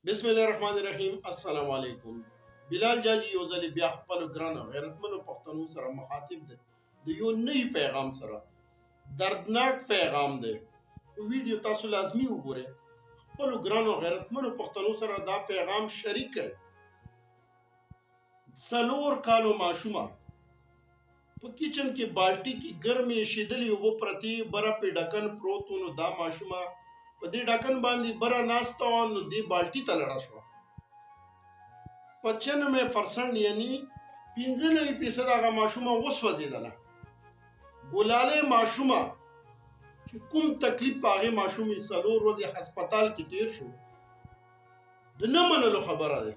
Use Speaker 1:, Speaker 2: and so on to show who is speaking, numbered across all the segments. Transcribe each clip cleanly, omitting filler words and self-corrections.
Speaker 1: بسم الله الرحمن الرحیم. السلام علیکم. بلال جاجي یو ځل بیا خپل ګران غیرتمنو پښتنو سره مخاطب دی د یو نوي پیغام سره. دردناک پیغام دی. ویډیو تاسو لازمی وګورئ. خپل ګران غیرتمنو پښتنو سره دا پیغام شریک کړئ. 4 کالو ماشومه په کچن کې بالټي کې ګرمې شیدلې اوبه پرتې بره په ډکن پروت و. نو دا ماشومه په دې ډکن باندې بره ناسته وه، نو دې بالټي ته لړه شوه. 95% یعنی 95% هغه ماشومه وسوځېدله. ګلالۍ ماشومه چې کوم تکلیف په هغې ماشومې 4 ورځې هسپتال کې تیر شو، د نه منلو خبره ده.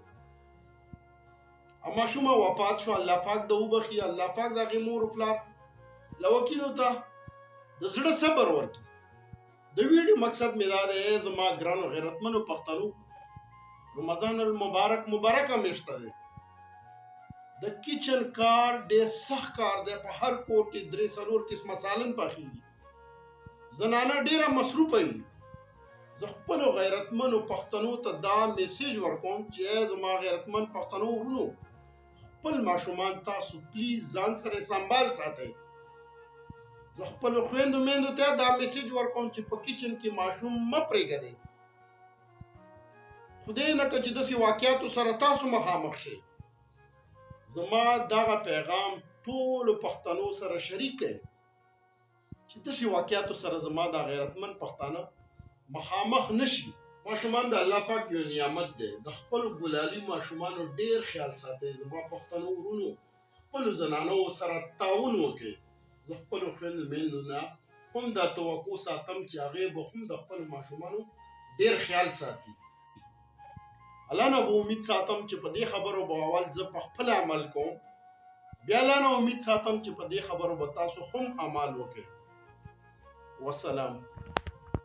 Speaker 1: ماشومه وفات شو. الله پاک د وبخي، الله پاک د هغې مور و پلار لوکینو ته د زړه صبر ورکړي. د ویډیو مقصد مې دا دی، زما ګرانو غیرتمنو پښتنو، رمضان المبارک مبارکه میاشته دی. د کچن کار ډېر سخت کار دی. په هر کور کې 3-4 قسمه سالن پخېږي. زنانه ډېره مصروفه وي. زه خپلو غیرتمنو پښتنو ته دا میسیج ورکوم چې زما غیرتمن پښتنو ورونو، خپل ماشومان تاسو پلیز ځان سره سنبال ساتئ. زه خپلو خویندو میندو ته دا میسیج ورکوم چې په کچن کې ماشوم مه پرېږدئ. خدای نه کړه چې داسې واقعاتو سره تاسو مخامخ شئ. زما دغه پیغام ټولو پښتنو سره شریک کړئ چې داسې واقعاتو سره زما د غیرتمن پښتانه مخامخ نشي. ماشومان د الله پاک یو نعمت دی. د خپلو ګلالي ماشومانو ډېر خیال ساتئ. زما پښتنو ورونو، خپلو زنانو سره تعاون وکړئ. زه خپلو خویندو میندو نه هم دا توقع ساتم چې هغې به هم د خپلو ماشومانو ډېر خیال ساتي. الله نه به امید ساتم چې په دې خبرو به اول زه په خپل عمل کوم، بیا الله نه امید ساتم چې په دې خبرو به تاسو هم عمل وکړئ. والسلام.